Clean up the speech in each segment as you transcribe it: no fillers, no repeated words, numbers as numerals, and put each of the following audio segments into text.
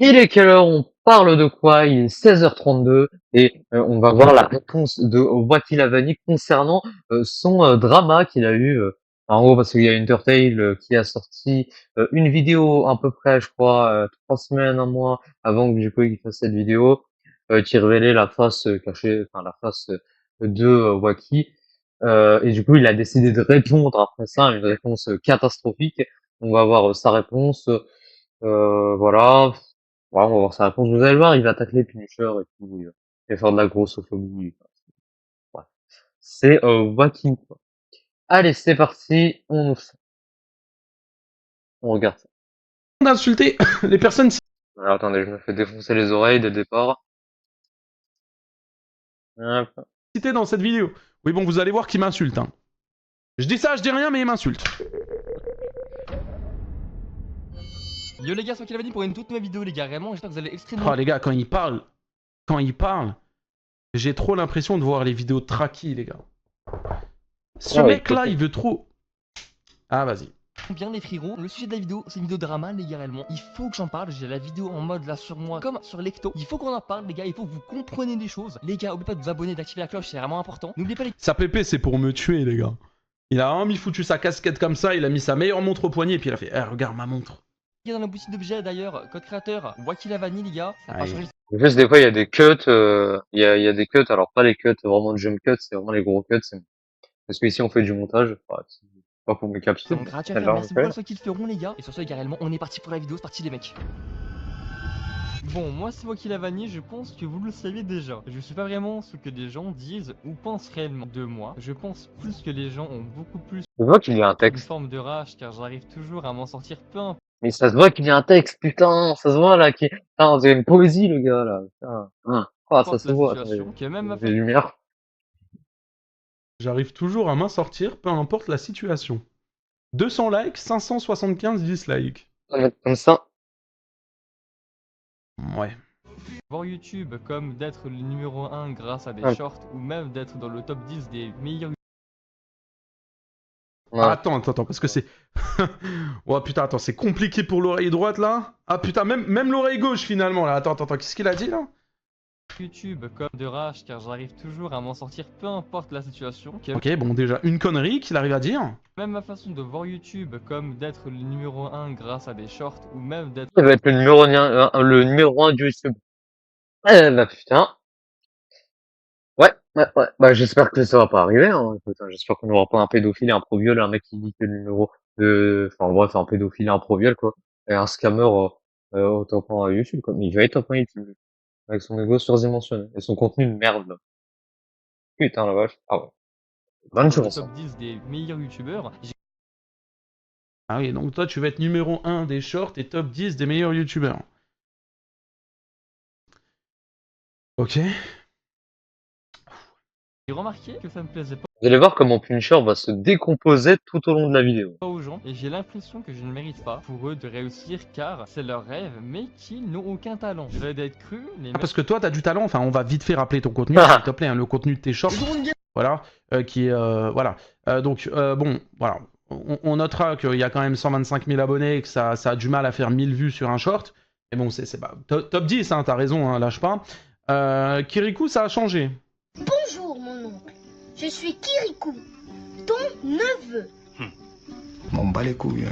Il est quelle heure? On parle de quoi? Il est 16h32 et on va voir la réponse de Waki Lavani concernant son drama qu'il a eu. En gros, parce qu'il y a Undertale qui a sorti une vidéo à peu près, je crois, 3 semaines, un mois avant que du coup il fasse cette vidéo, qui révélait la face cachée, enfin la face de Waki. Et du coup, il a décidé de répondre après ça, une réponse catastrophique. On va voir sa réponse. Voilà. Voilà, on va voir sa réponse. Vous allez voir, il va tacler Punisher et tout. Il va faire de la grossophobie. Ouais. C'est Wacky, quoi. Allez, c'est parti. On regarde ça. D'insulter les personnes Alors, attendez, je me fais défoncer les oreilles dès le départ. Hop. citées dans cette vidéo. Oui, bon, vous allez voir qu'il m'insulte. Hein. Je dis ça, je dis rien, mais il m'insulte. Yo les gars, c'est Wakilabani pour une toute nouvelle vidéo les gars, vraiment j'espère que vous allez extrêmement... Oh les gars, quand il parle, j'ai trop l'impression de voir les vidéos de Traki, les gars. Ce Ouais, mec-là, il veut trop... Ah, vas-y. Bien les frérots, le sujet de la vidéo, c'est une vidéo drama les gars réellement. Il faut que j'en parle, j'ai la vidéo en mode là sur moi comme sur Lecto. Il faut qu'on en parle les gars, il faut que vous compreniez des choses. Les gars, n'oubliez pas de vous abonner, d'activer la cloche, c'est vraiment important. N'oubliez pas les... Sa pépé, c'est pour me tuer, les gars. Il a mis foutu sa casquette comme ça, il a mis sa meilleure montre au poignet, et puis il a fait « regarde ma montre ». Dans la boutique d'objets d'ailleurs, code créateur, Wakilavani les gars, ça a pas changé. Juste, des fois, il y a des cuts, il y a des cuts, alors pas les cuts, vraiment de jump cuts, c'est vraiment les gros cuts, parce qu'ici, on fait du montage, c'est pas pour mes capsules. C'est gratuit à faire, merci beaucoup à ceux qui le feront les gars. Et sur ce les gars réellement, on est parti pour la vidéo, c'est parti les mecs. Bon, moi c'est Wakilavani, je pense que vous le savez déjà. Je suis pas vraiment ce que les gens disent ou pensent réellement de moi. Je pense plus que les gens ont beaucoup plus Je vois qu'il y a un une texte. forme de rage car j'arrive toujours à m'en sortir peu importe. Mais ça se voit qu'il y a un texte, putain, ça se voit là, putain, on dirait une poésie le gars là, putain. Ah, ça se La voit, situation, que même ma les lumières. J'arrive toujours à m'en sortir, peu importe la situation. 200 likes, 575 dislikes. Comme ça. Ouais. Voir YouTube comme d'être le numéro 1 grâce à des Ouais. shorts ou même d'être dans le top 10 des meilleurs. Ouais. Attends, parce que c'est... oh putain, attends, c'est compliqué pour l'oreille droite, là. Ah putain, même l'oreille gauche, finalement, là. Attends, qu'est-ce qu'il a dit, là? YouTube comme de rage car j'arrive toujours à m'en sortir peu importe la situation. Ok, bon, déjà, une connerie qu'il arrive à dire. Même ma façon de voir YouTube comme d'être le numéro 1 grâce à des shorts ou même d'être... Ça va être le numéro 1 du YouTube. Eh bah putain. Ouais. Bah j'espère que ça va pas arriver, hein. Écoute, hein, j'espère qu'on n'aura pas un pédophile et un pro-viol, un mec qui dit que le numéro de... Enfin bref, un pédophile et un pro-viol, quoi. Et un scammer au top 1 à YouTube, quoi. Mais il va être top 1 YouTube. Avec son ego surdimensionné. Et son contenu de merde, là. Putain la vache. Ah ouais. Bonne dans le chance. top 10 des meilleurs youtubeurs. Ah oui, donc toi, tu vas être numéro 1 des shorts et top 10 des meilleurs youtubeurs. Ok. J'ai remarqué que ça me plaisait Vous allez voir comment Punisher va se décomposer tout au long de la vidéo. pas aux gens et j'ai l'impression que je ne mérite pas pour eux de réussir car c'est leur rêve mais qu'ils n'ont aucun talent. Je vais d'être cru, les mecs... Parce que toi, t'as du talent. Enfin, on va vite fait rappeler ton contenu, s'il te plaît, hein, le contenu de tes shorts. Voilà. Qui est... voilà. Donc, bon, voilà. On notera qu'il y a quand même 125 000 abonnés et que ça a du mal à faire 1000 vues sur un short. Mais bon, c'est pas... Top 10, hein, t'as raison, hein, lâche pas. Kirikou, ça a changé. Bonjour mon oncle, je suis Kirikou, ton neveu. Bon, bat les couilles.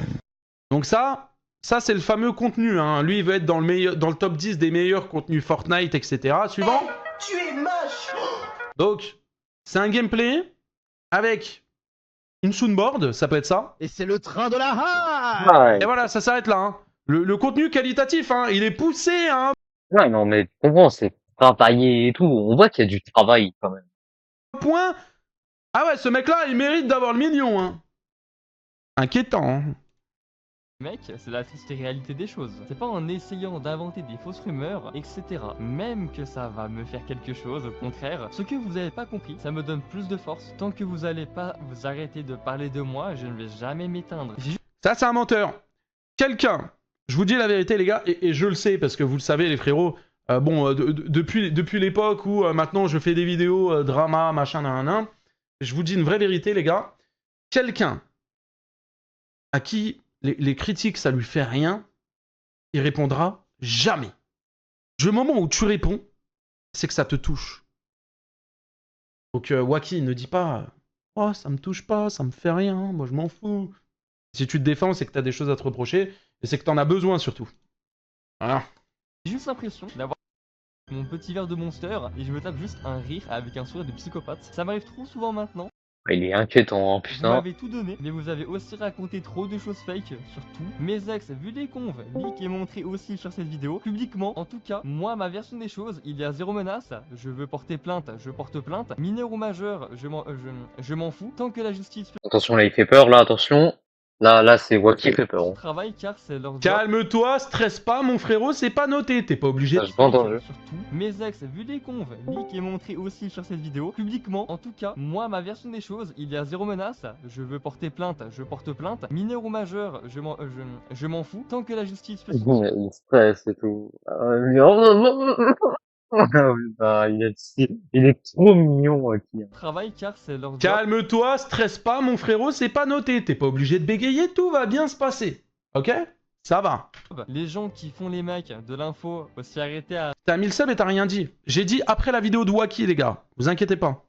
Donc ça c'est le fameux contenu. Hein. Lui, il veut être dans le top 10 des meilleurs contenus Fortnite, etc. Suivant. Tu es moche. Donc, c'est un gameplay avec une soundboard, ça peut être ça. Et c'est le train de la haine. Ouais. Et voilà, ça s'arrête là. Hein. Le contenu qualitatif, hein, il est poussé. Hein. Ouais, non, mais tu comprends, c'est travaillé et tout. On voit qu'il y a du travail, quand même. Point. Ah ouais, ce mec-là, il mérite d'avoir le million. Hein. Inquiétant. Hein. Mec, c'est la triste réalité des choses. C'est pas en essayant d'inventer des fausses rumeurs, etc. Même que ça va me faire quelque chose, au contraire. Ce que vous avez pas compris, ça me donne plus de force. Tant que vous allez pas vous arrêter de parler de moi, je ne vais jamais m'éteindre. Ça, c'est un menteur. Quelqu'un, je vous dis la vérité, les gars, et je le sais, parce que vous le savez, les frérots, depuis l'époque où maintenant je fais des vidéos drama, machin, nan, je vous dis une vraie vérité, les gars. Quelqu'un à qui les critiques, ça lui fait rien, il répondra jamais. Du moment où tu réponds, c'est que ça te touche. Donc, Waki, ne dis pas « Oh, ça me touche pas, ça me fait rien, moi je m'en fous. » Si tu te défends, c'est que t'as des choses à te reprocher, et c'est que t'en as besoin surtout. Voilà. J'ai juste l'impression d'avoir mon petit verre de Monster et je me tape juste un rire avec un sourire de psychopathe. Ça m'arrive trop souvent maintenant. Il est inquiétant, hein, Vous putain. m'avez tout donné, mais vous avez aussi raconté trop de choses fake sur tout. Mes ex, vu les conves, leak et montré aussi sur cette vidéo, publiquement. En tout cas, moi, ma version des choses, il y a zéro menace. Je veux porter plainte, je porte plainte. Mineur ou majeur, je m'en fous. Tant que la justice fait Attention, là, il fait peur, là, attention. Là, c'est Waki qui fait peur. son Hein. travail, car c'est leur job. Calme-toi, stresse pas, mon frérot, c'est pas noté, t'es pas obligé. Ça, j'ai pas entendu. Surtout, mes ex, vu les conves, leak et montré aussi sur cette vidéo, publiquement. En tout cas, moi, ma version des choses, il y a zéro menace. Je veux porter plainte, je porte plainte. Mineur ou majeur, je m'en fous. Tant que la justice fait son Il stresse et tout. Putain, il est trop mignon, Waki. travail, car c'est leur job. Calme-toi, stresse pas, mon frérot, c'est pas noté, t'es pas obligé de bégayer, tout va bien se passer. Ok? Ça va. Les gens qui font les mecs de l'info aussi arrêter T'as mis le sub et t'as rien dit. J'ai dit après la vidéo de Waki, les gars. Vous inquiétez pas.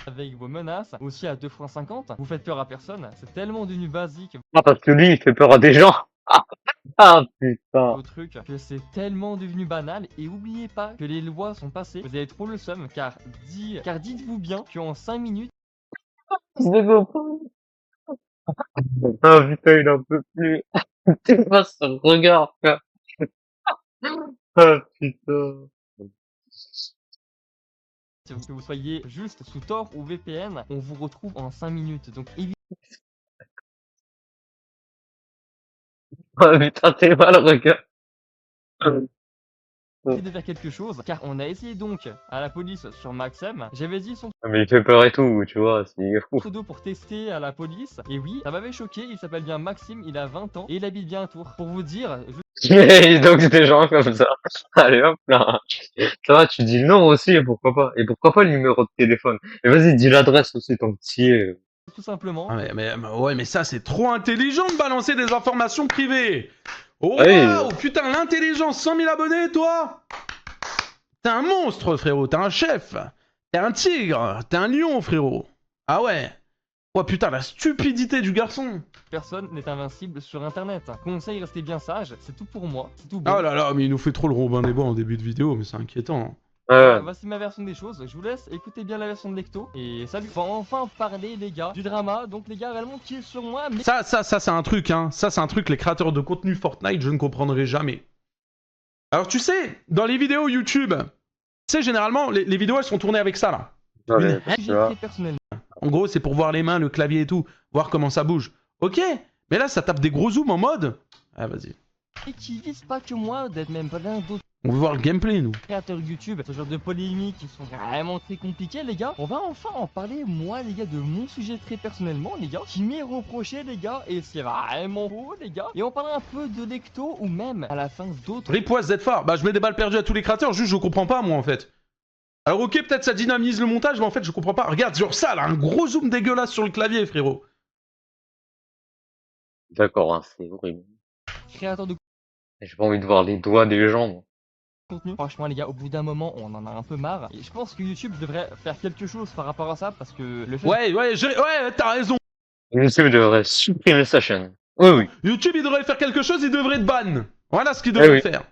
avec vos menaces, aussi à 2x50. Vous faites peur à personne, c'est tellement devenu basique Ah, parce que lui, il fait peur à des gens. Ah, putain. vos trucs que c'est tellement devenu banal. Et oubliez pas que les lois sont passées. Vous avez trop le seum, car dites-vous bien qu'en 5 minutes, Je ne veux pas. Ah, putain, il en peut plus. Tu vois ce regard, quoi. Ah, putain. que vous soyez juste sous Tor ou VPN, on vous retrouve en 5 minutes. Donc Ah, putain, t'es mal, regard. évitez de faire quelque chose, car on a essayé donc à la police sur Maxem. J'avais dit son Mais il fait peur et tout, tu vois, c'est fou. pseudo pour tester à la police. Et oui, ça m'avait choqué, il s'appelle bien Maxime, il a 20 ans et il habite bien à Tours. Pour vous dire, Et donc, des gens comme ça. Allez, hop, là. Ça va, tu dis le nom aussi, et pourquoi pas. Et pourquoi pas le numéro de téléphone. Et vas-y, dis l'adresse aussi, tant que t'y es. tout simplement, Ah, ouais, mais ça, c'est trop intelligent de balancer des informations privées. Oh, Oui. waouh, putain, l'intelligence, 100 000 abonnés, toi. T'es un monstre, frérot, t'es un chef. T'es un tigre, t'es un lion, frérot. Ah ouais. Oh putain, la stupidité du garçon. personne n'est invincible sur internet. Conseil, restez bien sage, c'est tout pour moi, c'est tout bon. Oh là là, mais il nous fait trop le Robin des Bois en début de vidéo, mais c'est inquiétant. Voici ma version des choses, je vous laisse écouter bien la version de Lecto. Et salut, on va enfin parler les gars du drama. Donc les gars réellement qui est sur moi, mais Ça c'est un truc, hein. Ça, c'est un truc, les créateurs de contenu Fortnite, je ne comprendrai jamais. Alors, tu sais, dans les vidéos YouTube, tu sais, généralement, les vidéos, elles sont tournées avec ça, là. Ouais, j'ai tu vois. fait personnellement. En gros, c'est pour voir les mains, le clavier et tout, voir comment ça bouge. Ok, mais là, ça tape des gros zooms en mode... Ah, vas-y. Et qui vise pas que moi, d'être même plein d'autres On veut voir le gameplay, nous. créateurs YouTube, ce genre de polémiques qui sont vraiment très compliquées les gars. On va enfin en parler, moi les gars, de mon sujet très personnellement les gars, qui m'est reproché les gars, et c'est vraiment faux les gars. Et on parlera un peu de Lecto ou même à la fin d'autres. Ripoise ZFAR, bah je mets des balles perdues à tous les créateurs, juste je comprends pas moi en fait. Alors ok, peut-être ça dynamise le montage, mais en fait je comprends pas. Regarde, genre ça là, un gros zoom dégueulasse sur le clavier, frérot. D'accord, hein, c'est horrible. Créateurs de J'ai pas envie de voir les doigts des gens, moi. contenu. Franchement les gars, au bout d'un moment, on en a un peu marre. Et je pense que YouTube devrait faire quelque chose par rapport à ça, parce que le fait Ouais, t'as raison. YouTube devrait supprimer sa chaîne. Oui, oui. YouTube, il devrait faire quelque chose, il devrait te ban. Voilà ce qu'il Eh devrait oui. faire.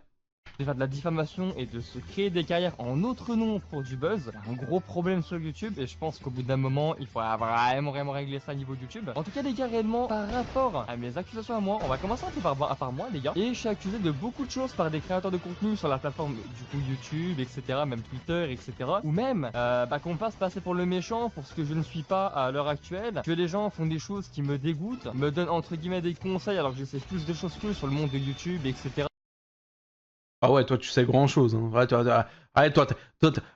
de faire de la diffamation et de se créer des carrières en notre nom pour du buzz, c'est un gros problème sur YouTube et je pense qu'au bout d'un moment, il faudra vraiment régler ça au niveau de YouTube. En tout cas les gars, réellement, par rapport à mes accusations à moi, on va commencer un peu par moi les gars. Et je suis accusé de beaucoup de choses par des créateurs de contenu sur la plateforme du coup YouTube, etc., même Twitter, etc. Ou même qu'on me fasse passer pour le méchant pour ce que je ne suis pas à l'heure actuelle, que les gens font des choses qui me dégoûtent, me donnent entre guillemets des conseils alors que je sais plus de choses que sur le monde de YouTube, etc. Ah ouais, toi tu sais grand chose. Hein. Ouais,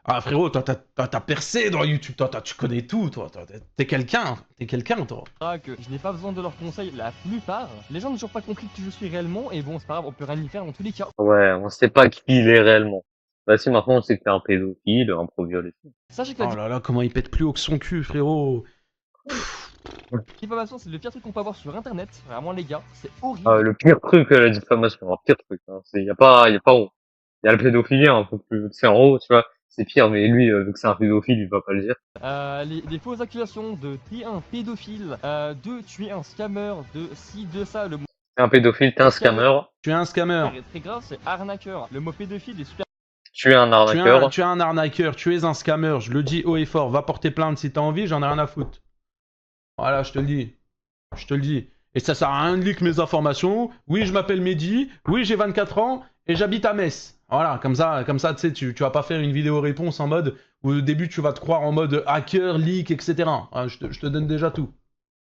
ah frérot, toi t'as percé dans YouTube, toi tu connais tout, toi. T'es quelqu'un, toi. Que je n'ai pas besoin de leurs conseils la plupart. Les gens n'ont toujours pas compris qui je suis réellement et bon c'est pas grave, on peut rien y faire dans tous les cas. Ouais, on sait pas qui il est réellement. Bah si, maintenant on sait que t'es un pédophile, un pro-viol et tout. Sachez que la Oh là là, comment il pète plus haut que son cul, frérot. diffamation c'est le pire truc qu'on peut avoir sur internet, vraiment les gars, c'est horrible. Le pire truc, la diffamation, un pire truc. Hein. Y a pas honte. y a le pédophilie un peu plus, c'est en haut, tu vois, c'est pire, mais lui, vu que c'est un pédophile, il va pas le dire. Les fausses accusations de t'es un pédophile, de tu es un scammer, de ci, de ça, le mot T'es un pédophile, t'es un scammer, Tu es un scammer. est très grave, c'est arnaqueur. Le mot pédophile est super tu es un arnaqueur. Tu es un arnaqueur, tu es un scammer. Je le dis haut et fort. Va porter plainte si t'as envie, j'en ai rien à foutre. Voilà, je te le dis. Je te le dis. Et ça sert à rien de leak mes informations. Oui, je m'appelle Mehdi. Oui, j'ai 24 ans et j'habite à Metz. Voilà, comme ça, tu sais, tu vas pas faire une vidéo réponse en mode où au début tu vas te croire en mode hacker, leak, etc. Ah, je te donne déjà tout.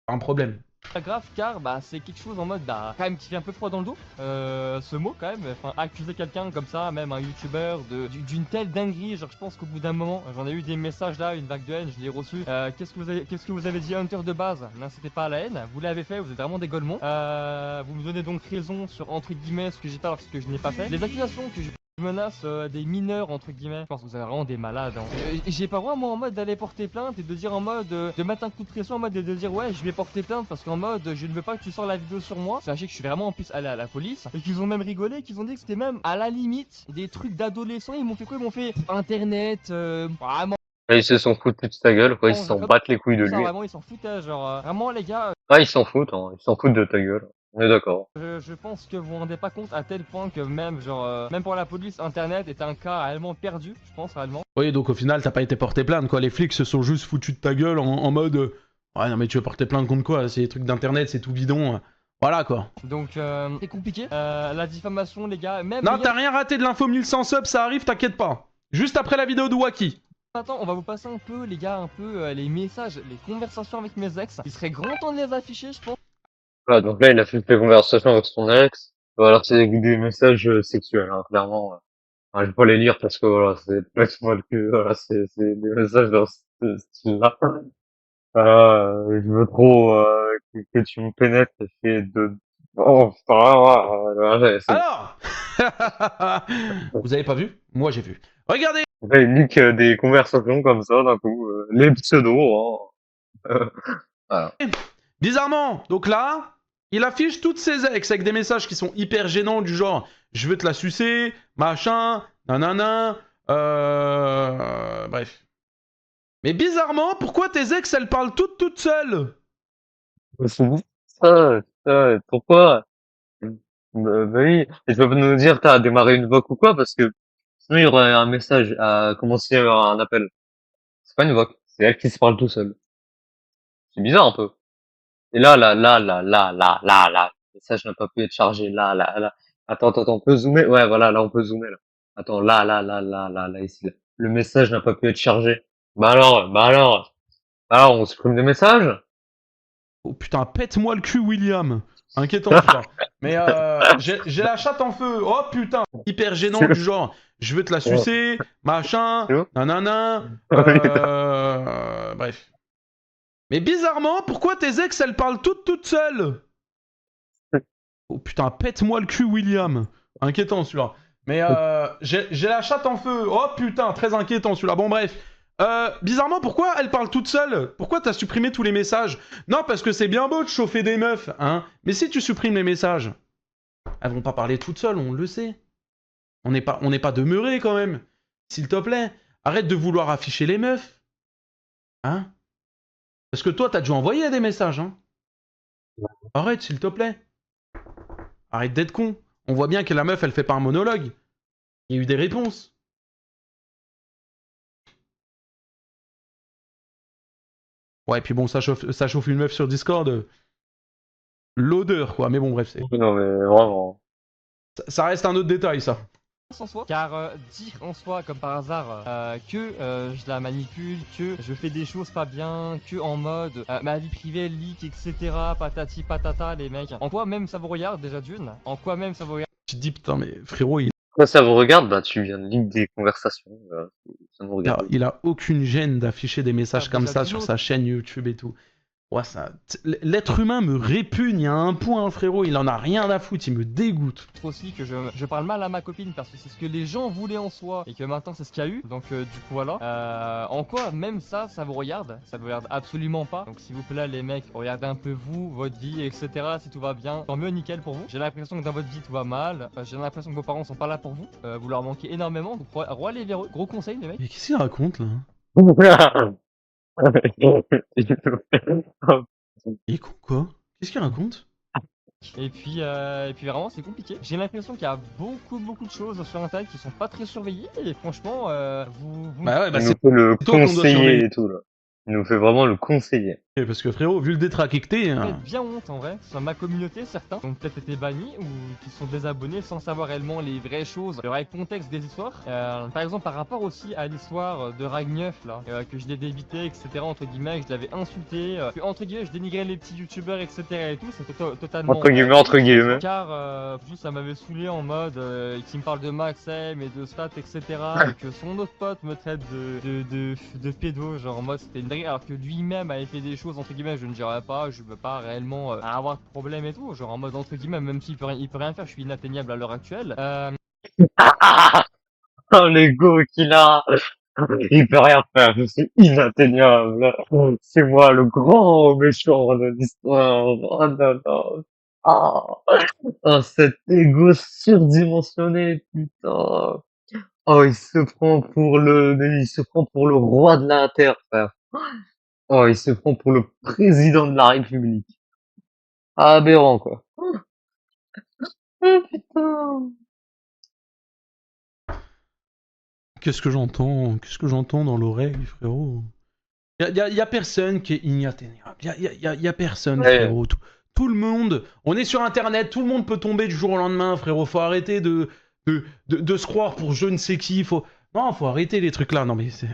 Pas un problème. grave car bah c'est quelque chose en mode bah quand même qui fait un peu froid dans le dos. Ce mot quand même, enfin accuser quelqu'un comme ça, même un youtubeur d'une telle dinguerie, genre je pense qu'au bout d'un moment, j'en ai eu des messages là, une vague de haine, je l'ai reçu. Qu'est-ce que vous avez dit Hunter de base? N'incitez pas à la haine, vous l'avez fait, vous êtes vraiment des golemons. Vous me donnez donc raison sur entre guillemets ce que j'ai pas alors ce que je n'ai pas fait. Les accusations que je menace des mineurs entre guillemets. Je pense que vous avez vraiment des malades. Hein. J'ai pas vraiment en mode d'aller porter plainte et de dire en mode de mettre un coup de pression en mode de dire ouais je vais porter plainte parce qu'en mode je ne veux pas que tu sors la vidéo sur moi. Sachez que je suis vraiment en plus allé à la police et qu'ils ont même rigolé, qu'ils ont dit que c'était même à la limite des trucs d'adolescents. Ils m'ont fait quoi? Ils m'ont fait internet vraiment. Et ils se sont foutus de ta gueule, quoi, ils s'en battent les couilles de Ça lui. vraiment ils s'en foutaient genre vraiment les gars. Ah, ils s'en foutent, hein, ils s'en foutent de ta gueule. On est d'accord. Je pense que vous vous rendez pas compte à tel point que même genre même pour la police internet est un cas réellement perdu, je pense réellement. Oui, donc au final, t'as pas été porté plainte, quoi. Les flics se sont juste foutus de ta gueule en mode ouais, non, mais tu veux porter plainte contre quoi? C'est des trucs d'internet, c'est tout bidon. Voilà, quoi. Donc c'est compliqué. La diffamation les gars, même. Non, t'as rien raté de l'info 1100 subs, ça arrive, t'inquiète pas. Juste après la vidéo de Wacky. Attends, on va vous passer un peu les gars, un peu les messages, les conversations avec mes ex. Il serait grand temps de les afficher, je pense. Voilà, donc là, il a fait des conversations avec son ex. Alors, c'est des messages sexuels, hein, clairement. Enfin, je vais pas les lire parce que, voilà, c'est complètement le cul. Voilà, c'est des messages dans ce style-là. Je veux trop que tu me pénètres et fais de... Oh, voilà, c'est... Alors Vous avez pas vu? Moi, j'ai vu. Regardez. Là, il nique des conversations comme ça, d'un coup. Les pseudos, hein. Voilà. Bizarrement, donc là, il affiche toutes ses ex avec des messages qui sont hyper gênants du genre je veux te la sucer, machin, nanana, bref. Mais bizarrement, pourquoi tes ex elles parlent toutes seules? Pourquoi? Bah oui. Et tu peux pas nous dire t'as démarré une voc ou quoi, parce que sinon il y aurait un message à commencer un appel. C'est pas une voc, c'est elle qui se parle tout seul. C'est bizarre un peu. Et là, le message n'a pas pu être chargé. Là. Attends, on peut zoomer? Ouais, voilà, là on peut zoomer là. Attends, là, ici. Là. Le message n'a pas pu être chargé. Alors, on supprime des messages? Oh putain, pète-moi le cul, William. Inquiétant, tu vois. Mais j'ai la chatte en feu. Oh putain, hyper gênant du genre je veux te la sucer, machin, nanana, bref. Mais bizarrement, pourquoi tes ex elles parlent toutes seules? Oh putain, pète-moi le cul, William. Inquiétant celui-là. Mais j'ai la chatte en feu. Oh putain, très inquiétant celui-là. Bon, bref. Bizarrement, pourquoi elle parle toute seule? Pourquoi t'as supprimé tous les messages? Non, parce que c'est bien beau de chauffer des meufs, hein. Mais si tu supprimes les messages, elles vont pas parler toutes seules, on le sait. On n'est pas demeuré quand même. S'il te plaît, arrête de vouloir afficher les meufs. Hein? Parce que toi, t'as dû envoyer des messages, hein. Arrête, s'il te plaît. Arrête d'être con. On voit bien que la meuf, elle fait pas un monologue. Il y a eu des réponses. Ouais, puis bon, ça chauffe une meuf sur Discord. L'odeur, quoi. Mais bon, bref, Non, mais vraiment. ça reste un autre détail, ça. En soi, car dire en soi comme par hasard que je la manipule, que je fais des choses pas bien, que en mode ma vie privée leak, etc. Patati patata les mecs. En quoi même ça vous regarde déjà d'une? En quoi même ça vous regarde? Tu te dis, putain, mais frérot, Quand ça vous regarde, bah tu viens de lire des conversations. Ça nous regarde. il a aucune gêne d'afficher des messages Ah, comme déjà ça d'une sur autre. sa chaîne YouTube et tout. Ouais, l'être humain me répugne à un point, frérot, il en a rien à foutre, il me dégoûte. Aussi que je parle mal à ma copine parce que c'est ce que les gens voulaient en soi et que maintenant c'est ce qu'il y a eu. Donc du coup voilà. En quoi même ça vous regarde? Ça vous regarde absolument pas. Donc s'il vous plaît les mecs, regardez un peu vous, votre vie, etc. Si tout va bien, tant mieux, nickel pour vous. J'ai l'impression que dans votre vie tout va mal. J'ai l'impression que vos parents sont pas là pour vous. Vous leur manquez énormément. Donc allez vers eux. Gros conseil les mecs. Mais qu'est-ce qu'il raconte, là? Il est con, quoi? Qu'est-ce qu'il raconte? Et puis vraiment c'est compliqué. J'ai l'impression qu'il y a beaucoup de choses sur internet qui sont pas très surveillées et franchement vous Bah ouais, bah Il nous c'est fait le toi qu'on doit surveiller. conseiller et tout, là. Il nous fait vraiment le conseiller. Parce que frérot, vu le détraqué que t'es, faites bien honte en vrai, sur ma communauté certains qui ont peut-être été bannis ou qui sont désabonnés sans savoir réellement les vraies choses, le vrai contexte des histoires. Par exemple par rapport aussi à l'histoire de Ragneuf là, que je l'ai débité etc entre guillemets, que je l'avais insulté, que entre guillemets je dénigrais les petits youtubeurs etc et tout, c'est totalement Entre guillemets. car juste ça m'avait saoulé en mode qui me parle de Maxem et de stats etc et que son autre pote me traite de pédo, genre en mode c'était une dinguerie alors que lui-même avait fait des choses entre guillemets, je ne dirais pas, je veux pas réellement avoir de problème et tout, genre en mode entre guillemets même s'il il peut rien faire, je suis inatteignable à l'heure actuelle. Oh, l'ego qu'il a. Il peut rien faire, je suis inatteignable. C'est moi le grand méchant de l'histoire. Oh là là. Ah, oh, cet ego surdimensionné, putain. Oh, il se prend pour le roi de la terre, frère. Oh, il se prend pour le président de la République. Aberrant, quoi. Oh, putain. qu'est-ce que j'entends? Qu'est-ce que j'entends dans l'oreille, frérot? Y a personne qui est inatteignable. Y a personne, Ouais. frérot. Tout le monde, on est sur internet, tout le monde peut tomber du jour au lendemain, frérot. Faut arrêter de se croire pour je ne sais qui. Non, faut arrêter les trucs là. Non, mais c'est.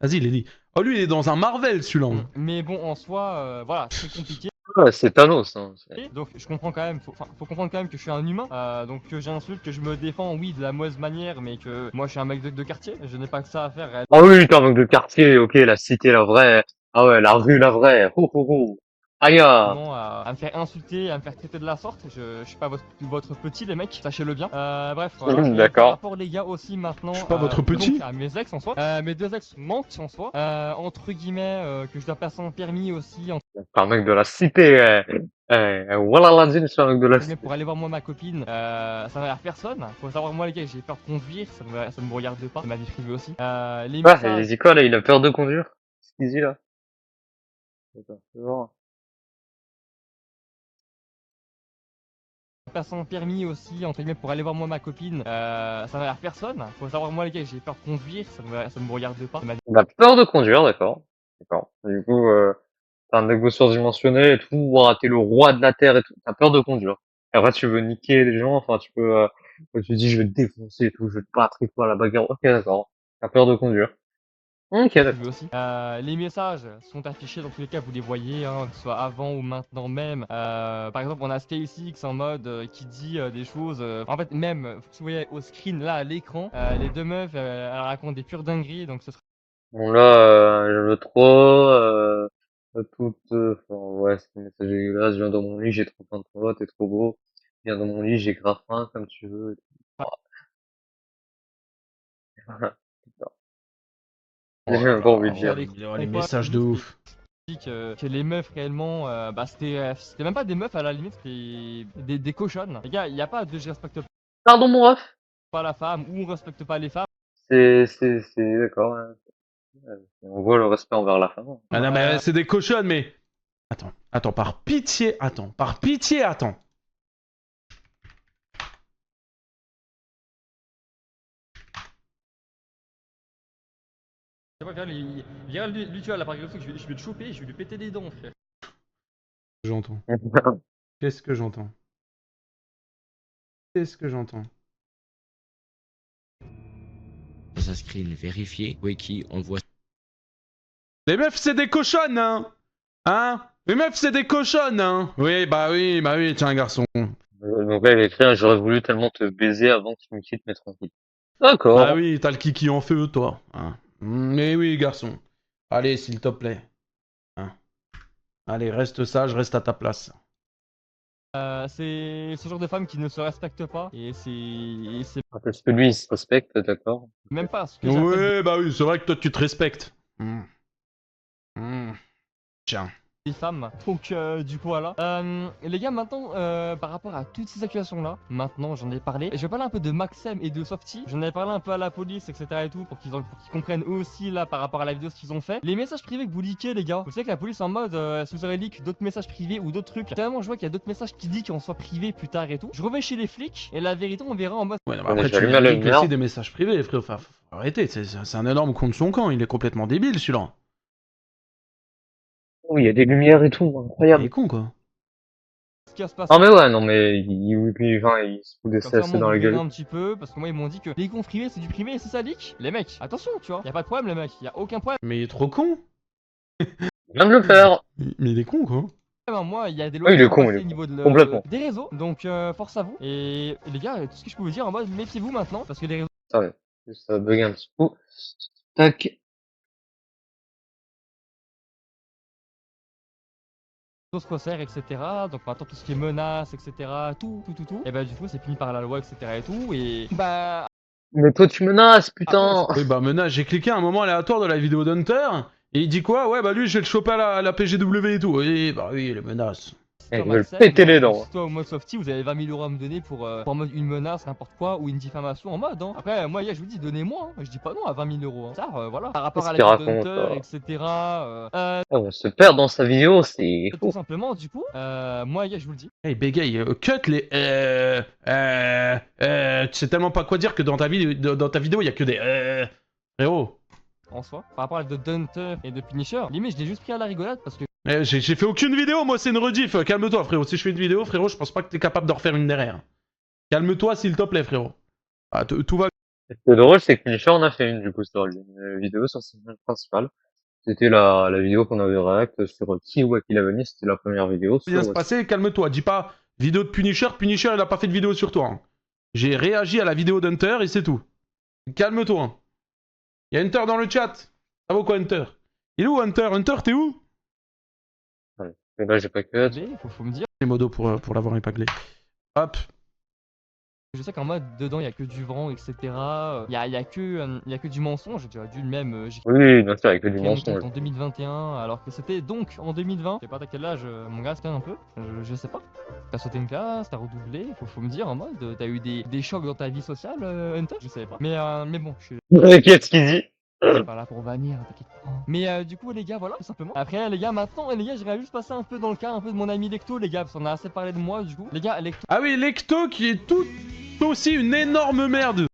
Vas-y, Lily. Oh, lui, il est dans un Marvel, celui-là. Mais bon en soi voilà c'est compliqué. Ouais, c'est Thanos, hein. Donc je comprends quand même, faut comprendre quand même que je suis un humain, donc que j'insulte, que je me défends, oui, de la mauvaise manière, mais que moi je suis un mec de quartier, je n'ai pas que ça à faire. Ah oui, t'es un mec de quartier, ok, la cité, la vraie. Ah ouais, la rue, la vraie. Ho, ho, ho. Aïe, ah. Réellement, à me faire insulter, à me faire traiter de la sorte, je suis pas votre petit les mecs, sachez-le bien. Bref, voilà. Et D'accord. par rapport les gars aussi maintenant, Je suis pas votre petit. donc, à mes ex en soi, mes deux ex manquent en soi, entre guillemets, que je dois passer un permis aussi, C'est un mec de la cité, voilà la dîne, c'est un mec de la mais cité. pour aller voir moi ma copine, ça n'envers personne. Faut savoir moi les gars, j'ai peur de conduire, ça ne me regarde pas, c'est ma vie privée aussi. Les Ouais, messages, il dit quoi, là? Il a peur de conduire? Ce qu'il dit, là? Attends, c'est bon. passant permis aussi, entre guillemets, pour aller voir moi ma copine, ça n'envers personne. Faut savoir moi les gars, j'ai peur de conduire, ça ne me regarde pas, c'est ma vie. Il a peur de conduire, d'accord. D'accord. Du coup, t'as un ego surdimensionné et tout, ouah, t'es le roi de la terre et tout. T'as peur de conduire. Et après, tu veux niquer les gens, enfin, tu peux, tu dis, je vais te défoncer et tout, je vais te battre et tout à la bagarre. Ok, d'accord. T'as peur de conduire. Ok, d'accord. Aussi. Les messages sont affichés dans tous les cas, vous les voyez, hein, que ce soit avant ou maintenant même. Par exemple, on a StacyX en mode qui dit des choses. En fait, même, vous voyez au screen là à l'écran, les deux meufs, elles racontent des pures dingueries, donc ce serait Bon, là, je veux trop, enfin, ouais, c'est un message dégueulasse, je viens dans mon lit, j'ai trop faim de toi, t'es trop beau. Viens dans mon lit, j'ai grave faim, comme tu veux. Et tout. Putain. J'ai même pas envie de dire. Les messages de ouf. que les meufs réellement, bah c'était même pas des meufs à la limite, c'était des cochonnes. Les gars, il y a pas de je respecte Pardon, mon ref. pas la femme ou on respecte pas les femmes. D'accord. Ouais. On voit le respect envers la femme. Ah non, mais c'est des cochonnes, mais. Attends, par pitié, attends. C'est pas grave, lui tu vois là par exemple, je vais te choper, je vais lui péter des dents frère. J'entends. Qu'est-ce que j'entends? Dans un screen vérifié, Wiki, on voit Les meufs, c'est des cochonnes, hein? Les meufs, c'est des cochonnes, hein? Oui, bah oui, tiens, garçon. Donc là, il écrit, j'aurais voulu tellement te baiser avant que tu me quittes, mais tranquille. D'accord. Ah oui, t'as le kiki en feu, toi. Hein. Mais oui, garçon. Allez, s'il te plaît. Hein. Allez, reste sage, reste à ta place. C'est ce genre de femme qui ne se respecte pas et c'est Parce que lui, il se respecte, d'accord. même pas ce que j'appelle Ouais, bah oui, c'est vrai que toi, tu te respectes. Tiens. des femmes. Donc du coup voilà. Les gars maintenant par rapport à toutes ces accusations là, maintenant j'en ai parlé. Je vais parler un peu de Maxem et de Softy. J'en ai parlé un peu à la police etc et tout pour qu'ils comprennent eux aussi là par rapport à la vidéo ce qu'ils ont fait. Les messages privés que vous leakez les gars. Vous savez que la police est en mode si vous avez leak d'autres messages privés ou d'autres trucs. Tellement je vois qu'il y a d'autres messages qui disent qu'on soit privé plus tard et tout. Je reviens chez les flics et la vérité on verra en mode. Ouais, non, mais Ouais, après, tu j'allume la leaks lumière. aussi des messages privés, frérot. Enfin, faut arrêter, c'est un énorme con de son camp. Il est complètement débile, celui-là. Oh, il y a des lumières et tout, Il incroyable. est con, quoi. Ce qui va se passer. Ah mais ouais, non mais enfin, il se fout des Comme ça, CSC moi, dans vous la verrez gueule. un petit peu, parce que moi, ils m'ont dit que les comptes privés, c'est du privé et c'est ça leak. Les mecs, attention, tu vois, y a pas de problème, les mecs, y a aucun problème. Mais il est trop con. Il vient de le faire. Mais il est con, quoi. Moi, il y a des lois Oui, il qui est sont con, il passées est au con. niveau Complètement. des réseaux, donc force à vous. Et les gars, tout ce que je peux vous dire en mode, méfiez-vous maintenant, parce que les réseaux Ça va. Ça va bugger un petit coup. Tac. se resserrent, etc. Donc maintenant, tout ce qui est menaces, etc. Tout. Et bah, du coup, c'est puni par la loi, etc. et tout. Et bah, Mais toi, tu menaces, putain. Oui, bah, menace, j'ai cliqué à un moment aléatoire de la vidéo d'Hunter. Et il dit quoi? Ouais, bah lui, je vais le choper à la PGW et tout. Oui, bah oui, les menaces. Eh, toi, ils veulent Maxime, péter les dents. si toi au mode Softy, vous avez 20 000 € à me donner pour en mode une menace, n'importe quoi, ou une diffamation en mode. Hein. Après, moi, je vous dis, donnez-moi. Hein. Je dis pas non à 20 000 €. Hein. Ça, voilà. Par rapport Qu'est-ce à la qu'il vidéo raconte, d'Hunter, etc. Ah, on se perd dans sa vidéo, c'est Tout fou. simplement, du coup, moi, je vous le dis. Hey, bégaye, cut les. Tu sais tellement pas quoi dire que dans ta vidéo, il y a que des. Frérot. En soi, par rapport à la vidéo d'Hunter et de Punisher, limite, je l'ai juste pris à la rigolade parce que. J'ai fait aucune vidéo, moi, c'est une rediff. Calme-toi, frérot. Si je fais une vidéo, frérot, je pense pas que t'es capable de refaire une derrière. Calme-toi, s'il te plaît, frérot. Ah, tout va. Le drôle, c'est que Punisher en a fait une, du coup, sur une vidéo sur sa chaîne principale. C'était la vidéo qu'on avait react sur qui ou à qui l'avenir, c'était la première vidéo Bien sur se passer, calme-toi. Dis pas vidéo de Punisher, Punisher, il a pas fait de vidéo sur toi. Hein. J'ai réagi à la vidéo d'Hunter et c'est tout. Calme-toi. Hein. Il y a Hunter dans le chat. Ça vaut quoi, Hunter? Il est où, Hunter? Hunter, t'es où? Ouais. Et là, j'ai pas cut. Faut me dire. Les modos pour l'avoir épinglé. Hop. Je sais qu'en mode dedans il y a que du vent, etc. Il y a que du mensonge. Tu as dû le même. J'ai Oui, bien sûr, avec du créé mon mensonge. compte en 2021 alors que c'était donc en 2020. Je sais pas à quel âge mon gars c'était un peu. Je sais pas. T'as sauté une classe, t'as redoublé. Faut me dire en mode t'as eu des chocs dans ta vie sociale, Hunter. Je savais pas. Mais bon, je suis Qu'est-ce qu'il dit? pas là pour bannir, t'inquiète pas. Mais du coup les gars voilà tout simplement. Après les gars maintenant les gars j'aimerais juste passer un peu dans le cas un peu de mon ami Lecto les gars parce qu'on a assez parlé de moi du coup. Les gars Lecto. Ah oui, Lecto qui est tout aussi une énorme merde.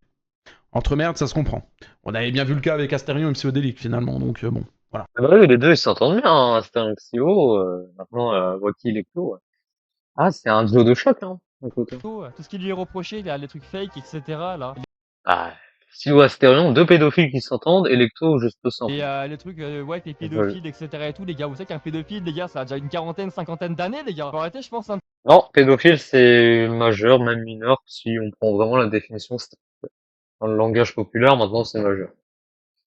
Entre merde, ça se comprend. On avait bien vu le cas avec Asterion et Psyodélique finalement, donc bon, voilà. Ah bah oui, les deux, ils s'entendent bien, hein. C'était un Xio, maintenant, Waki et Lecto, ouais. Ah, c'est un duo de choc, hein, d'un côté. Tout ce qui lui est reproché, les trucs fake, etc. là. Ah, Xio, Astérion, deux pédophiles qui s'entendent, et Lecto, juste sans. Et les trucs, ouais, t'es pédophile, etc. et tout, les gars. Vous savez qu'un pédophile, les gars, ça a déjà une quarantaine, cinquantaine d'années, les gars. Faut arrêter, je pense, un Non, pédophile, c'est majeur, même mineur, si on prend vraiment la définition stricte. Dans le langage populaire, maintenant, c'est majeur.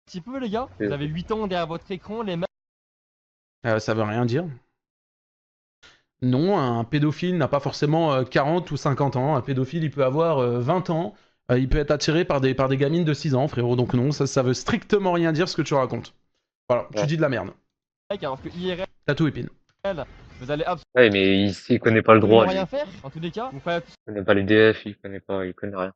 petit peu, les gars. Vous avez 8 ans derrière votre écran, les mecs. Ça veut rien dire. Non, un pédophile n'a pas forcément 40 ou 50 ans. Un pédophile, il peut avoir 20 ans. Il peut être attiré par des gamines de 6 ans, frérot. Donc non, ça veut strictement rien dire ce que tu racontes. Voilà, tu Ouais. dis de la merde. Alors que IRL, T'as tout épine. vous allez Ouais, mais il connaît pas le absolument droit, lui. rien faire. En tous les cas, vous faites Il connaît pas les DF, il connaît rien.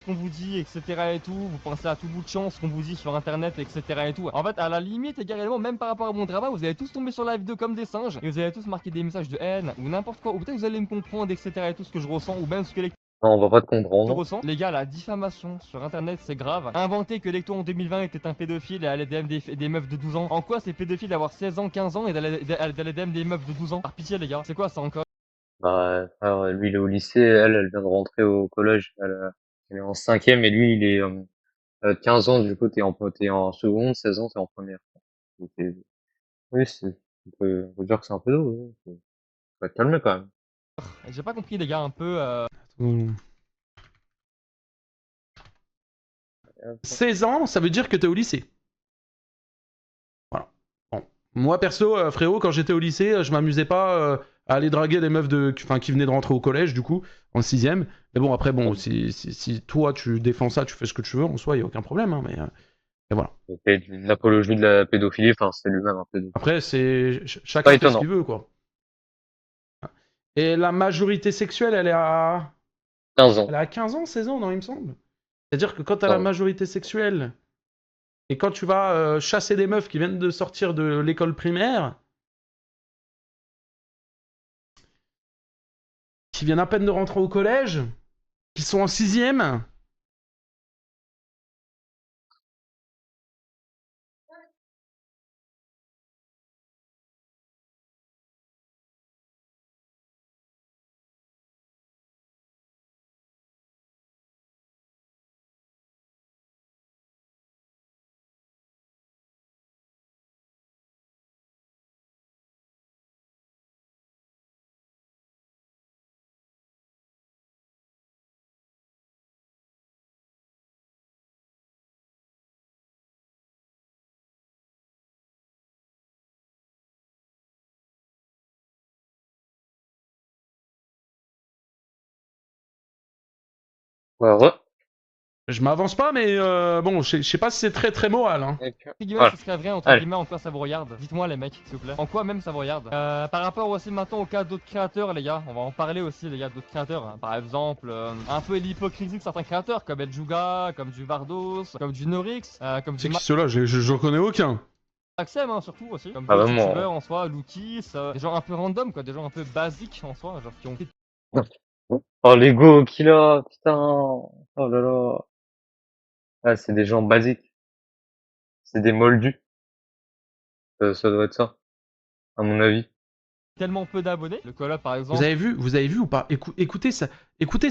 ce qu'on vous dit, etc. et tout. Vous pensez à tout bout de champ, ce qu'on vous dit sur internet, etc. et tout. En fait, à la limite, également, même par rapport à mon travail, vous allez tous tomber sur la vidéo comme des singes. Et vous allez tous marquer des messages de haine ou n'importe quoi. Ou peut-être vous allez me comprendre, etc. et tout ce que je ressens. Ou même ce que les Non, on va pas te je comprendre. ressens. Les gars, la diffamation sur internet c'est grave. Inventer que Lecto en 2020 était un pédophile et allait DM des meufs de 12 ans. En quoi c'est pédophile d'avoir 16 ans, 15 ans et d'aller DM des meufs de 12 ans? Par pitié les gars, c'est quoi ça encore? Bah, frère, lui, il est au lycée, elle vient de rentrer au collège. Elle est en cinquième, et lui, il est 15 ans, du coup, t'es en seconde, 16 ans, t'es en première. Donc, oui, on peut dire que c'est un peu d'eau, oui. Faut être calme quand même. J'ai pas compris les gars un peu 16 ans, ça veut dire que t'es au lycée. Voilà. Bon. Moi, perso, frérot, quand j'étais au lycée, je m'amusais pas à aller draguer des meufs qui venaient de rentrer au collège, du coup, en 6ème. Mais bon, après, bon, si toi, tu défends ça, tu fais ce que tu veux, en soi, il a aucun problème, hein, mais et voilà. C'est de l'apologie de la pédophilie, enfin, c'est lui-même un pédophile. Après, Pas chacun fait ce étonnant. qu'il veut, quoi. Et la majorité sexuelle, elle est à... 15 ans. Elle est à 15 ans, 16 ans, non, il me semble. C'est-à-dire que quand t'as la 15 ans. majorité sexuelle, et quand tu vas chasser des meufs qui viennent de sortir de l'école primaire, qui viennent à peine de rentrer au collège, qui sont en 6ème... Ouais, Je m'avance pas, mais bon, je sais pas si c'est très très moral. Hein. Entre guillemets, Voilà. ce serait vrai, entre Allez. guillemets, en quoi ça vous regarde. Dites-moi, les mecs, s'il vous plaît. En quoi même ça vous regarde. Par rapport aussi maintenant au cas d'autres créateurs, les gars. On va en parler aussi, les gars, d'autres créateurs. Hein. Par exemple, un peu l'hypocrisie de certains créateurs, comme Eljuga, comme du Vardos, comme du Norix, comme du C'est qui ceux-là? J'en connais aucun. Maxem, hein, surtout aussi. Comme Ah, d'autres vraiment. youtubeurs en soi, Loukis, des gens un peu random, quoi. Des gens un peu basiques en soi, genre qui ont Oh, l'ego qu'il a, putain. Oh là là. Ah, c'est des gens basiques. C'est des moldus. Ça doit être ça, à mon avis. tellement peu d'abonnés. Le collab, par exemple. Vous avez vu ou pas? Écoutez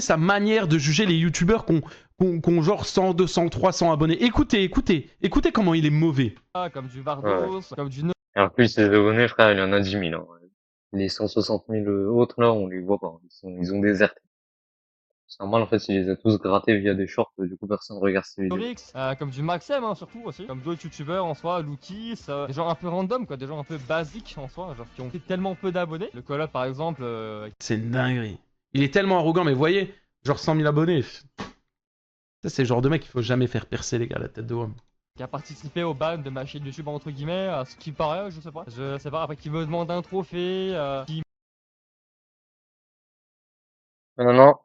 sa manière de juger les youtubeurs qui ont genre 100, 200, 300 abonnés. Écoutez comment il est mauvais. Comme du Vardos, comme du Et en plus, les abonnés, frère, il y en a 10 000. Hein. Les 160 000 autres, là, on les voit pas. Ils ont déserté. C'est normal, en fait, il les a tous grattés via des shorts, du coup, personne regarde ces vidéos. Norix, comme du Maxem, hein, surtout aussi. Comme d'autres youtubeurs en soi, Loukis, des gens un peu random, quoi. Des gens un peu basiques en soi, genre qui ont tellement peu d'abonnés. Le collab, par exemple, C'est une dinguerie. Il est tellement arrogant, mais vous voyez, genre 100 000 abonnés. Ça, c'est le genre de mec qu'il faut jamais faire percer, les gars, la tête de homme. qui a participé au ban de ma chaîne YouTube, entre guillemets, à ce qui paraît, je sais pas. Je sais pas, après qui me demande un trophée, qui Non, non.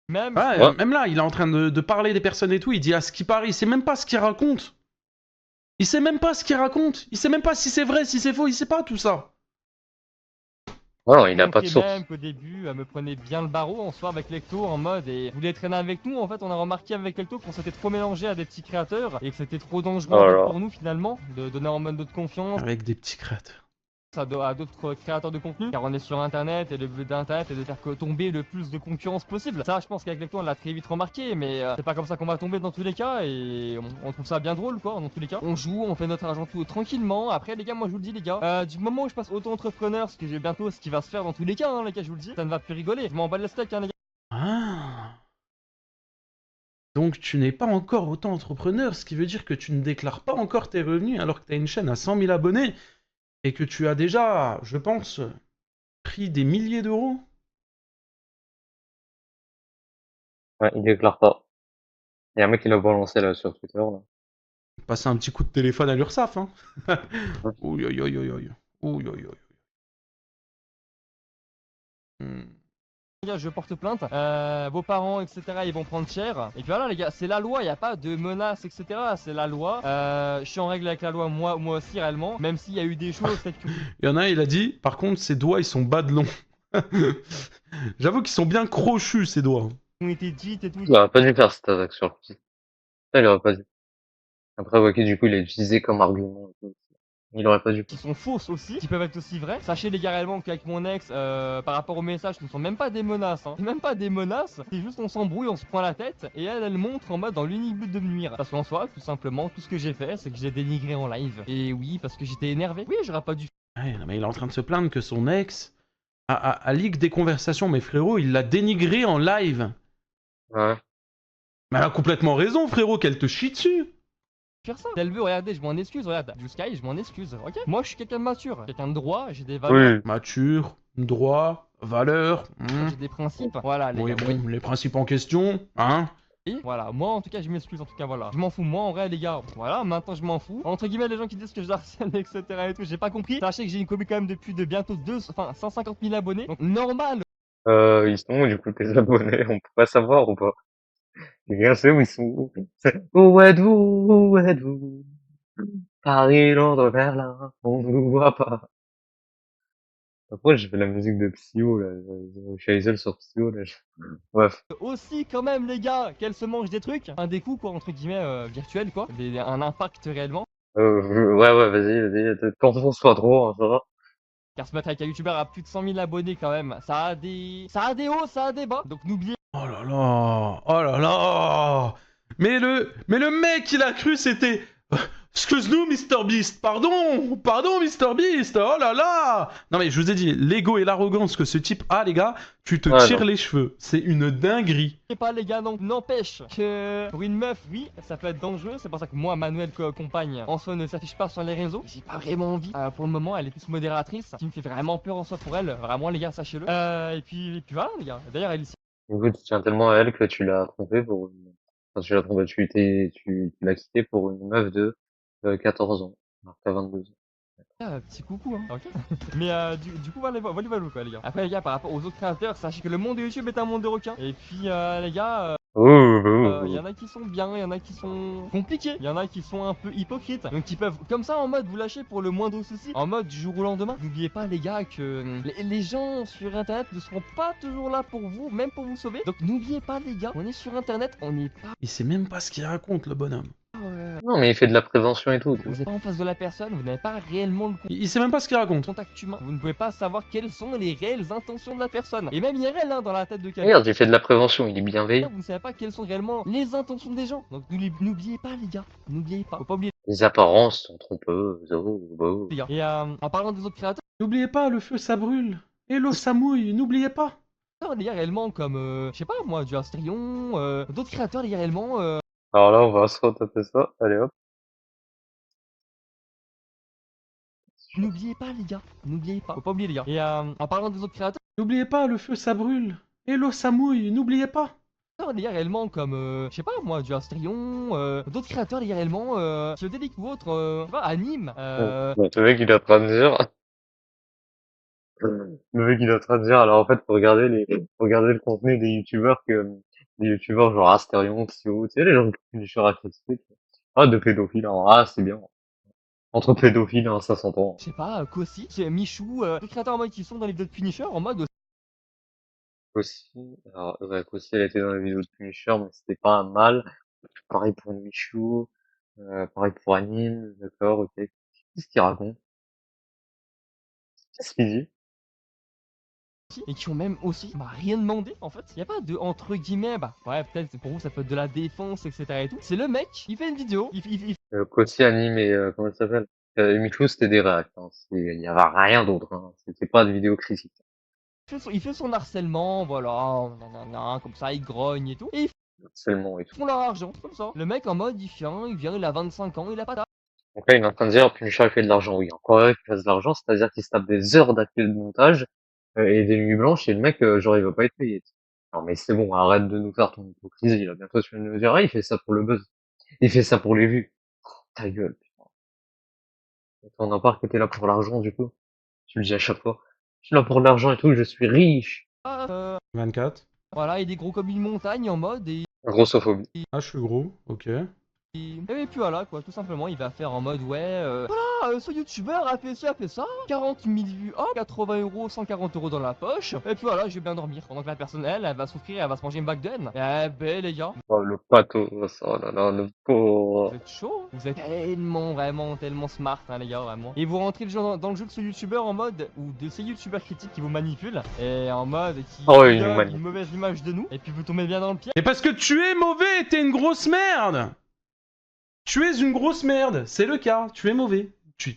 même. Ouais, Ouais. même là, il est en train de parler des personnes et tout. Il dit à ce qui paraît, il sait même pas ce qu'il raconte. Il sait même pas ce qu'il raconte. Il sait même pas si c'est vrai, si c'est faux. Il sait pas tout ça. Ouais, il a pas de source. Même qu'au début, elle me prenait bien le barreau en soi avec Lecto en mode et voulait traîner avec nous. En fait, on a remarqué avec Lecto qu'on s'était trop mélangé à des petits créateurs et que c'était trop dangereux Oh en là fait, là. pour nous finalement de donner en mode de confiance Avec des petits créateurs. à d'autres créateurs de contenu car on est sur internet et le but d'internet est de faire tomber le plus de concurrence possible. Ça, je pense qu'avec Lecto on l'a très vite remarqué, mais c'est pas comme ça qu'on va tomber dans tous les cas et on trouve ça bien drôle quoi. Dans tous les cas, on joue, on fait notre argent tout tranquillement. Après, les gars, moi je vous le dis, les gars, du moment où je passe auto-entrepreneur, ce que j'ai bientôt, ce qui va se faire dans tous les cas, hein, les gars, je vous le dis, ça ne va plus rigoler. Je m'en bats le steak, hein, les gars. Ah. Donc tu n'es pas encore auto-entrepreneur, ce qui veut dire que tu ne déclares pas encore tes revenus alors que tu as une chaîne à 100 000 abonnés et que tu as déjà, je pense, pris des milliers d'euros. Ouais, il déclare pas. Il y a un mec qui l'a balancé, là, sur Twitter, là. Passer un petit coup de téléphone à l'URSSAF. Hein. Ouais. Ouh, ouh, ouh, ouh, ouh. Ouh, ouh, ouh. Hmm. Les gars, je porte plainte, vos parents, etc., ils vont prendre cher. Et puis voilà, les gars, c'est la loi, il n'y a pas de menaces, etc., c'est la loi. Je suis en règle avec la loi, moi aussi, réellement, même s'il y a eu des choses, peut-être que... Il y en a un, il a dit, par contre, ses doigts, ils sont bas de long. J'avoue qu'ils sont bien crochus, ces doigts. ont été dites et tout. Il aurait pas dû faire cette attaque sur le petit. Ça, il aurait pas dû. Après, ok, du coup, il l'a utilisé comme argument. Et tout. Il aurait pas dû. qui sont fausses aussi, qui peuvent être aussi vraies. Sachez les gars réellement qu'avec mon ex, par rapport aux messages, ce ne sont même pas des menaces, hein. C'est même pas des menaces, c'est juste on s'embrouille, on se prend la tête, et elle montre en mode dans l'unique but de me nuire. Parce qu'en soi, tout simplement, tout ce que j'ai fait, c'est que j'ai dénigré en live. Et oui, parce que j'étais énervé. Oui, j'aurais pas dû Ouais, non, mais il est en train de se plaindre que son ex a leak des conversations, mais frérot, il l'a dénigré en live. Ouais. Mais elle a complètement raison, frérot, qu'elle te chie dessus. faire ça. Si elle veut, regardez, je m'en excuse, regarde, du Sky, je m'en excuse, ok. Moi, je suis quelqu'un de mature, quelqu'un de droit, j'ai des valeurs, Oui. Mature, droit, valeur. j'ai des principes. Voilà, les Oui, gars, vous bon, les principes en question, hein. Et voilà, moi en tout cas je m'excuse, en tout cas voilà. Je m'en fous, moi en vrai les gars, voilà, maintenant je m'en fous. Entre guillemets, les gens qui disent que je harcèle, etc. et tout, j'ai pas compris. Sachez que j'ai une commu quand même depuis de bientôt 150 000 abonnés, donc normal. Ils sont où, du coup, tes abonnés? On peut pas savoir ou pas? Quelqu'un sait où ils sont? Où êtes-vous? Où êtes-vous? Paris, Londres, Berlin, on ne vous voit pas. Après, j'ai fait la musique de Psyo, là. Je suis allé seul sur Psyo, là. Bref. Aussi quand même les gars, qu'elle se mange des trucs, un des coups quoi, entre guillemets, virtuels quoi, un impact réellement. Ouais, vas-y. Confonce-toi trop, hein, ça va. Car se mettre avec un youtubeur à plus de 100 000 abonnés quand même, ça a des hauts, ça a des bas. Donc n'oubliez Oh là là, oh là là. Mais le mec, il a cru c'était... Excuse-nous, Mr Beast, pardon, Mr Beast, oh là là. Non mais je vous ai dit, l'ego et l'arrogance que ce type a, les gars, tu te Ouais, tires non. les cheveux. C'est une dinguerie. pas les gars, donc n'empêche que pour une meuf, oui, ça peut être dangereux. C'est pour ça que moi, Manuel, compagne, en soi ne s'affiche pas sur les réseaux. J'ai pas vraiment envie. Pour le moment, elle est plus modératrice, ce qui me fait vraiment peur en soi pour elle. Vraiment les gars, sachez-le. Et puis voilà les gars. D'ailleurs, elle est ici. Du coup, tu tiens tellement à elle que tu l'as trompée pour une... Enfin, tu l'as trompée, tu l'as quittée pour une meuf de 14 ans. Alors que t'as 22 ans. Petit coucou, hein. Ok. Mais du coup, voilà quoi, les gars. Après, les gars, par rapport aux autres créateurs, sachez que le monde de YouTube est un monde de requins. Et puis, les gars, il y en a qui sont bien, il y en a qui sont compliqués, il y en a qui sont un peu hypocrites. Donc, qui peuvent, comme ça, en mode, vous lâcher pour le moindre souci. En mode, du jour au lendemain. N'oubliez pas, les gars, que les gens sur Internet ne seront pas toujours là pour vous, même pour vous sauver. Donc, n'oubliez pas, les gars, on est sur Internet, on n'est pas. Il sait même pas ce qu'il raconte, le bonhomme. Non, mais il fait de la prévention et tout. Vous n'êtes pas en face de la personne, vous n'avez pas réellement le Il sait même pas ce qu'il raconte. contact humain. Vous ne pouvez pas savoir quelles sont les réelles intentions de la personne. Et même IRL, hein, dans la tête de quelqu'un. Regarde, il fait de la prévention, il est bienveillant. Vous ne savez pas quelles sont réellement les intentions des gens. Donc n'oubliez pas les gars. N'oubliez pas. Faut pas oublier Les apparences sont trompeuses. Oh. les gars. Et en parlant des autres créateurs, N'oubliez pas, le feu ça brûle. Et l'eau ça mouille, n'oubliez pas. les gars réellement comme, je sais pas moi, du Asterion, d'autres créateurs les gars réellement, Alors là, on va se retaper ça. Allez hop. n'oubliez pas les gars. N'oubliez pas. Faut pas oublier les gars. Et en parlant des autres créateurs, N'oubliez pas, le feu ça brûle. Et l'eau ça mouille, n'oubliez pas. les gars réellement comme, je sais pas moi, du Asterion, d'autres créateurs les gars réellement, Psyodélique ou autre, je sais pas, Anime, Bon, le mec, il est en train de dire... Le mec, il est en train de dire, alors en fait, faut regarder le contenu des youtubeurs genre Asterion, Xio, tu sais, les gens qui font du suractistique. Ah, de pédophiles, hein. Ah, c'est bien. Entre pédophiles, hein, ça s'entend. je sais pas, Kossi, c'est Michou, d'autres créateurs en mode qui sont dans les vidéos de Punisher en mode Aussi, alors, ouais, aussi, elle était dans la vidéo de Punisher, mais c'était pas mal. Pareil pour Michou, pareil pour Anime, d'accord, ok. Qu'est-ce qu'il raconte? Qu'est-ce qu'il dit? et qui ont même aussi rien demandé en fait. Y a pas de entre guillemets, bah ouais, peut-être pour vous ça peut être de la défense, etc. et tout. C'est le mec, il fait une vidéo, il Kossi, Anime et, comment ça s'appelle? Michou, c'était des réacts, hein. Il y avait rien d'autre, hein. C'était pas de vidéo critique. il fait son harcèlement, voilà, nanana, comme ça, il grogne et tout. Et ils Seulement et tout. font leur argent, comme ça. Le mec en mode, il a 25 ans, il a pas d'argent. Donc là, il est en train de dire, Punisher, il fait de l'argent. Oui, encore heureux qu'il fasse de l'argent, c'est-à-dire qu'il se tape des heures d'appel de montage, et des nuits blanches, et le mec, genre, il veut pas être payé. Non, mais c'est bon, arrête de nous faire ton hypocrisie, là. Bientôt, tu vas nous dire, ah, il fait ça pour le buzz. Il fait ça pour les vues. Ta gueule, putain. On en parle que t'es là pour l'argent, du coup. Tu le dis à chaque fois. Je suis là pour l'argent et tout, je suis riche. 24. Voilà, il est gros comme une montagne en mode, et Grossophobie. Ah, je suis gros, ok. Et puis voilà quoi, tout simplement il va faire en mode ouais, voilà, ce youtubeur a fait ci, a fait ça, 40 000 vues, hop, 80 euros, 140 euros dans la poche, et puis voilà, je vais bien dormir. Pendant que la personne, elle va souffrir, elle va se manger une bague de haine. Eh ben les gars, Oh, le pathos, oh là là, le vous pauvre. êtes chaud, hein. Vous êtes tellement, vraiment, tellement smart, hein les gars, vraiment. Et vous rentrez dans le jeu de ce youtubeur en mode, ou de ces youtubeurs critiques qui vous manipulent, et en mode qui Oh, vous il nous donnent manipule. une mauvaise image de nous, et puis vous tombez bien dans le piège. Et parce que tu es mauvais, t'es une grosse merde. Tu es une grosse merde, c'est le cas, tu es mauvais. Tu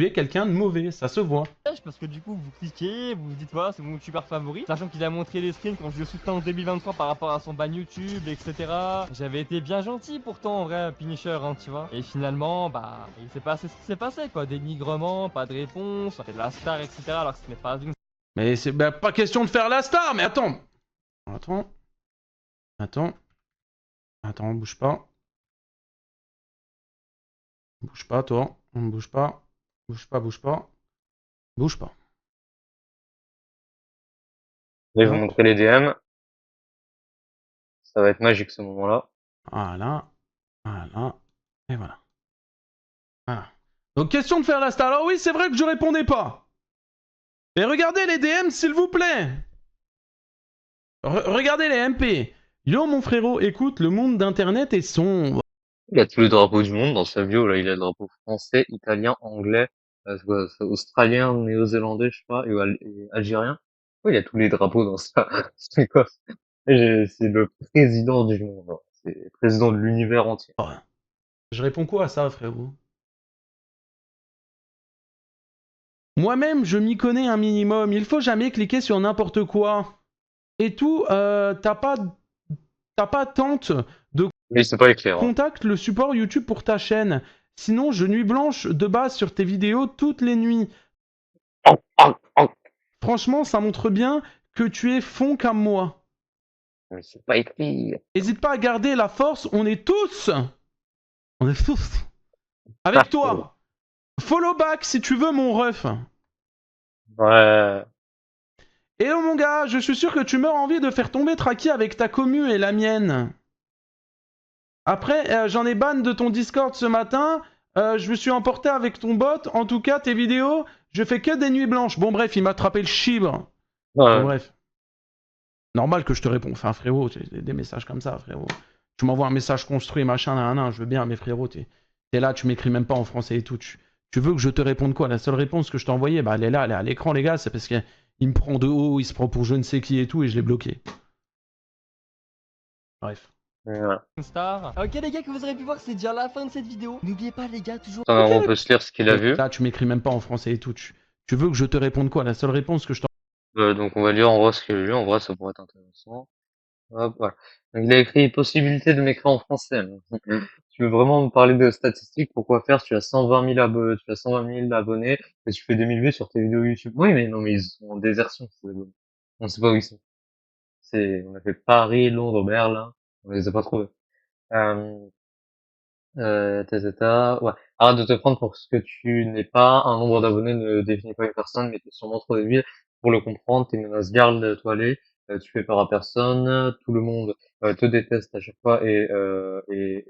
es quelqu'un de mauvais, ça se voit. Parce que du coup vous cliquez, vous vous dites voilà c'est mon youtubeur favori, sachant qu'il a montré les screens quand je le soutiens en 2023 par rapport à son ban YouTube, etc. J'avais été bien gentil pourtant en vrai Punisher, hein, tu vois. Et finalement bah il s'est passé ce qui s'est passé quoi, dénigrement, pas de réponse, c'est de la star, etc. alors que ce n'est pas une Mais c'est pas question de faire la star, mais attends. Attends, bouge pas. Bouge pas, toi. Bouge pas. Bouge pas. Bouge pas. Je vais vous Hop. montrer les DM. Ça va être magique ce moment-là. Voilà. Et voilà. Donc, question de faire la star. Alors oui, c'est vrai que je répondais pas. Et regardez les DM, s'il vous plaît. Regardez les MP. Yo, mon frérot, écoute, le monde d'Internet est sombre. Il a tous les drapeaux du monde dans sa bio, là. Il a le drapeau français, italien, anglais, c'est australien, néo-zélandais, je sais pas, et algérien. Ouais, il a tous les drapeaux dans ça. C'est quoi? C'est le président du monde, hein. C'est le président de l'univers entier. Je réponds quoi à ça, frérot? Moi-même, je m'y connais un minimum. Il faut jamais cliquer sur n'importe quoi. Et tout, t'as pas tente de Mais c'est pas éclair, hein. contacte le support YouTube pour ta chaîne. Sinon, je nuit blanche de base sur tes vidéos toutes les nuits. Oh. Franchement, ça montre bien que tu es fond comme moi. Mais c'est pas écrit. N'hésite pas à garder la force, on est tous avec toi. Follow back si tu veux, mon ref. Ouais. Hello mon gars, je suis sûr que tu meurs envie de faire tomber Traki avec ta commu et la mienne. Après, j'en ai ban de ton Discord ce matin. Je me suis emporté avec ton bot. En tout cas, tes vidéos, je fais que des nuits blanches. Bon bref, il m'a attrapé le chibre. Ouais. Bon bref. Normal que je te réponds. Enfin frérot, des messages comme ça, frérot. Tu m'envoies un message construit, machin, nan, je veux bien, mais frérot, t'es là, tu m'écris même pas en français et tout. Tu veux que je te réponde quoi? La seule réponse que je t'ai envoyée, bah elle est là, elle est à l'écran les gars, c'est parce qu'il me prend de haut, il se prend pour je ne sais qui et tout, et je l'ai bloqué. Bref. Voilà. star. Ok les gars, que vous aurez pu voir, c'est déjà la fin de cette vidéo. N'oubliez pas les gars, toujours... Attends, on peut se lire ce qu'il a vu. Là, tu m'écris même pas en français et tout. Tu veux que je te réponde quoi? La seule réponse que je t'en... Donc on va lire en vrai ce qu'il a lu. En vrai, ça pourrait être intéressant. Hop, voilà. Donc il a écrit possibilité de m'écrire en français. Tu veux vraiment me parler de statistiques? Pourquoi faire? Tu as 120 000 abonnés, et tu fais 2000 vues sur tes vidéos YouTube. Oui, mais non, mais ils sont en désertion, ces abonnés. On sait pas où ils sont. On a fait Paris, Londres, Berlin. On les a pas trouvés. Ouais. Arrête de te prendre pour ce que tu n'es pas. Un nombre d'abonnés ne définit pas une personne, mais t'es sûrement trop débile pour le comprendre. Tes menaces, garde-toi les. Tu fais peur à personne. Tout le monde te déteste à chaque fois je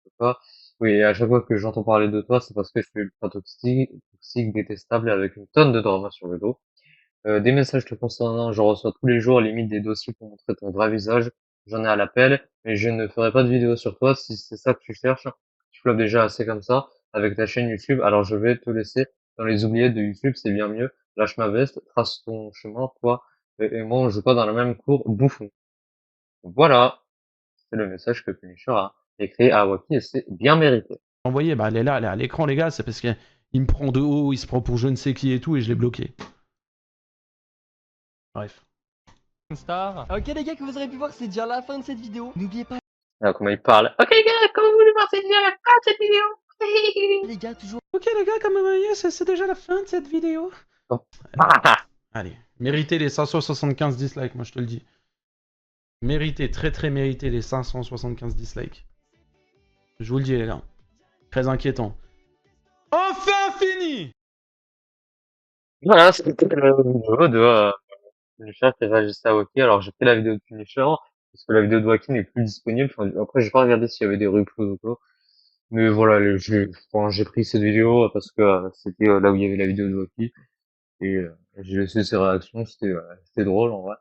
sais pas. Oui, et à chaque fois que j'entends parler de toi, c'est parce que je suis ultra toxique, détestable et avec une tonne de drama sur le dos. Des messages te concernant, j'en reçois tous les jours, limite des dossiers pour montrer ton vrai visage. J'en ai à l'appel, mais je ne ferai pas de vidéo sur toi si c'est ça que tu cherches. Tu floppes déjà assez comme ça avec ta chaîne YouTube, alors je vais te laisser dans les oubliettes de YouTube, c'est bien mieux. Lâche ma veste, trace ton chemin, toi et moi on joue pas dans la même cour, bouffon. Voilà, c'est le message que Punisher a écrit à Waki et c'est bien mérité. envoyé, bah elle est là, elle est à l'écran les gars, c'est parce qu'il me prend de haut, il se prend pour je ne sais qui et tout, et je l'ai bloqué. Bref. star. Ok les gars, que vous aurez pu voir, c'est déjà la fin de cette vidéo. N'oubliez pas Alors comment il parle. Ok les gars, comment vous voulez voir cette vidéo, la fin de cette vidéo? les gars, toujours... Ok les gars, comme vous voyez, c'est déjà la fin de cette vidéo. Allez, méritez les 575 dislikes, moi je te le dis. Méritez, très très mérité les 575 dislikes. Je vous le dis les gars. Très inquiétant. Enfin fini! Voilà, c'était le vidéo de Punisher qui réagissait à Waki. Alors j'ai fait la vidéo de Punisher parce que la vidéo de Waki n'est plus disponible. Enfin, après j'ai pas regardé s'il y avait des replays ou quoi. Mais voilà, j'ai pris cette vidéo parce que c'était là où il y avait la vidéo de Waki et j'ai laissé ses réactions, c'était drôle en vrai.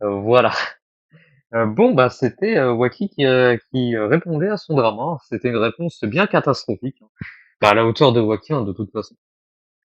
Voilà. Bon bah c'était Waki qui répondait à son drama. C'était une réponse bien catastrophique, hein. Bah, à la hauteur de Waki, hein, de toute façon.